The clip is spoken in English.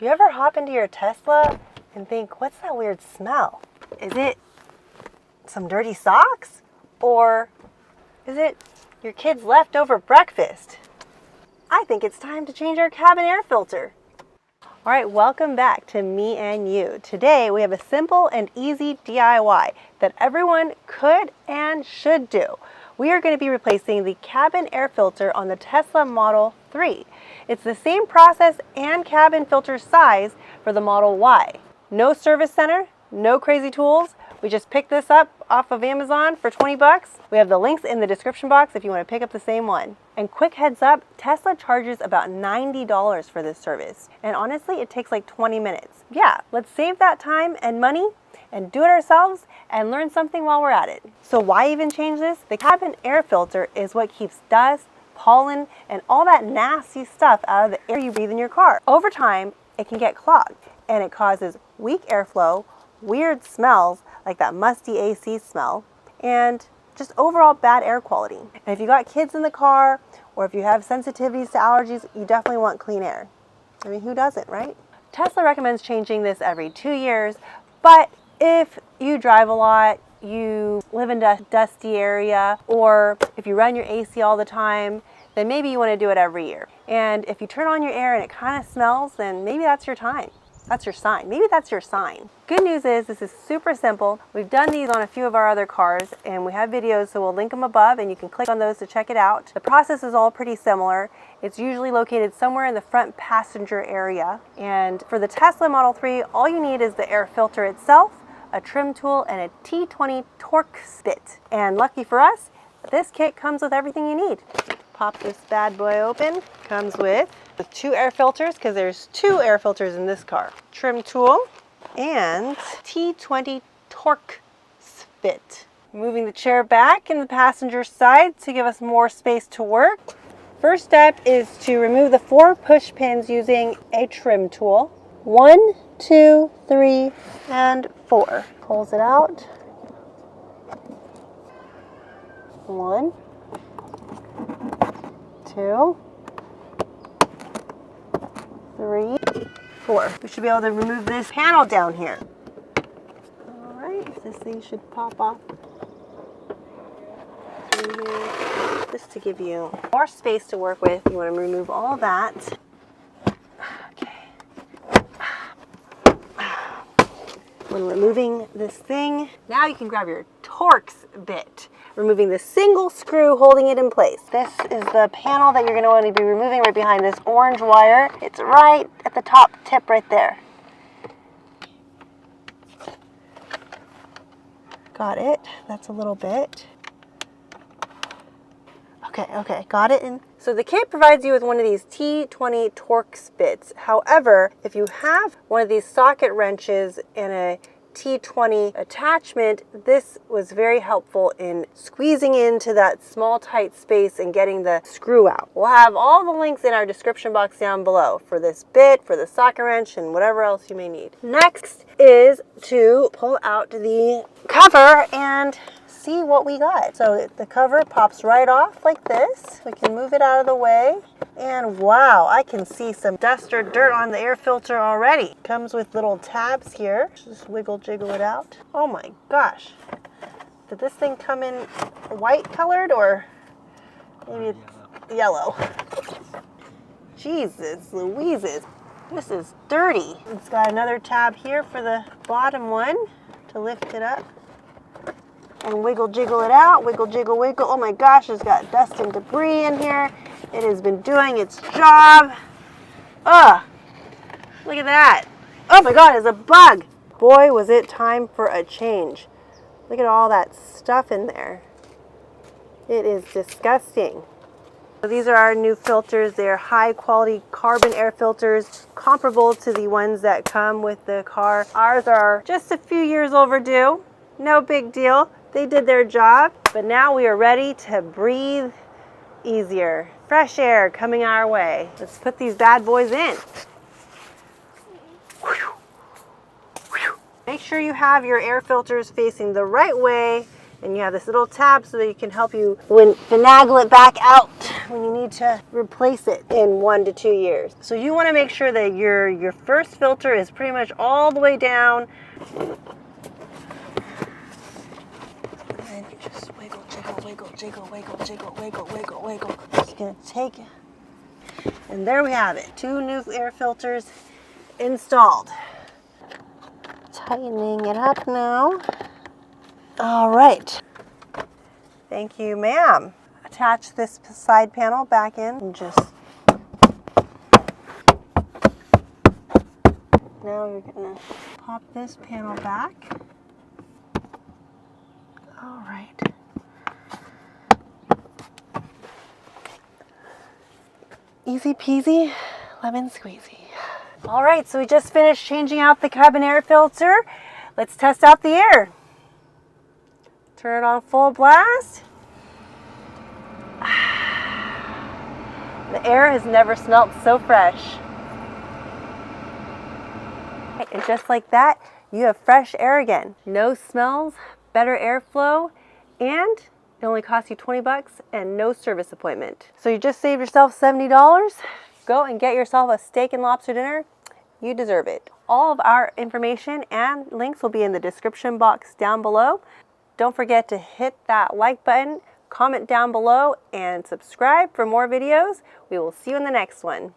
You ever hop into your Tesla and think, what's that weird smell? Is it some dirty socks? Or is it your kid's leftover breakfast? I think it's time to change our cabin air filter. All right, welcome back to Me and You. Today we have a simple and easy DIY that everyone could and should do. We are going to be replacing the cabin air filter on the Tesla Model 3. It's the same process and cabin filter size for the Model Y. No service center, no crazy tools. We just picked this up off of Amazon for 20 bucks. We have the links in the description box if you want to pick up the same one. And quick heads up, Tesla charges about $90 for this service. And honestly, it takes like 20 minutes. Yeah, let's save that time and money and do it ourselves and learn something while we're at it. So why even change this? The cabin air filter is what keeps dust, pollen, and all that nasty stuff out of the air you breathe in your car. Over time, it can get clogged and it causes weak airflow, weird smells like that musty AC smell, and just overall bad air quality. And if you got kids in the car, or if you have sensitivities to allergies, you definitely want clean air. I mean, who doesn't, right? Tesla recommends changing this every 2 years, but if you drive a lot, you live in a dusty area, or if you run your AC all the time, then maybe you want to do it every year. And if you turn on your air and it kind of smells, then maybe that's your time. That's your sign. Maybe that's your sign. Good news is this is super simple. We've done these on a few of our other cars and we have videos, so we'll link them above and you can click on those to check it out. The process is all pretty similar. It's usually located somewhere in the front passenger area. And for the Tesla Model 3, all you need is the air filter itself, a trim tool, and a T20 Torx Bit. And lucky for us, this kit comes with everything you need. Pop this bad boy open. Comes with 2 air filters, because there's 2 air filters in this car. Trim tool and T20 Torx Bit. Moving the chair back in the passenger side to give us more space to work. First step is to remove the 4 push pins using a trim tool. 1, 2, 3, and 4. Pulls it out. 1, 2, 3, 4. We should be able to remove this panel down here. All right, this thing should pop off through here. Just to give you more space to work with, you want to remove all that. Okay. When removing this thing, now you can grab your Torx bit, removing the single screw holding it in place. This is the panel that you're going to want to be removing right behind this orange wire. It's right at the top tip right there. Got it. That's a little bit. Okay, got it. So the kit provides you with one of these T20 Torx bits. However, if you have one of these socket wrenches and a T20 attachment, this was very helpful in squeezing into that small tight space and getting the screw out. We'll have all the links in our description box down below for this bit, for the socket wrench, and whatever else you may need. Next is to pull out the cover and see what we got. So the cover pops right off like this. We can move it out of the way. And wow, I can see some dust or dirt on the air filter already. Comes with little tabs here. Just wiggle jiggle it out. Oh my gosh. Did this thing come in white colored or maybe it's yellow? Jesus Louises. This is dirty. It's got another tab here for the bottom one to lift it up. And wiggle jiggle it out, wiggle jiggle wiggle. Oh my gosh, it's got dust and debris in here. It has been doing its job. Ugh, look at that. Oh my God, it's a bug. Boy, was it time for a change. Look at all that stuff in there. It is disgusting. So these are our new filters. They're high quality carbon air filters, comparable to the ones that come with the car. Ours are just a few years overdue. No big deal. They did their job, but now we are ready to breathe easier. Fresh air coming our way. Let's put these bad boys in. Make sure you have your air filters facing the right way and you have this little tab so that you can help you finagle it back out when you need to replace it in 1 to 2 years. So you want to make sure that your first filter is pretty much all the way down. And you just wiggle, jiggle, wiggle, jiggle, wiggle, jiggle, wiggle, wiggle, wiggle. Just gonna take it. And there we have it. 2 new air filters installed. Tightening it up now. All right. Thank you, ma'am. Attach this side panel back in and just... Now you're gonna pop this panel back. All right. Easy peasy, lemon squeezy. All right, so we just finished changing out the cabin air filter. Let's test out the air. Turn it on full blast. The air has never smelled so fresh. And just like that, you have fresh air again. No smells, better airflow, and it only costs you 20 bucks and no service appointment. So you just saved yourself $70. Go and get yourself a steak and lobster dinner. You deserve it. All of our information and links will be in the description box down below. Don't forget to hit that like button, comment down below, and subscribe for more videos. We will see you in the next one.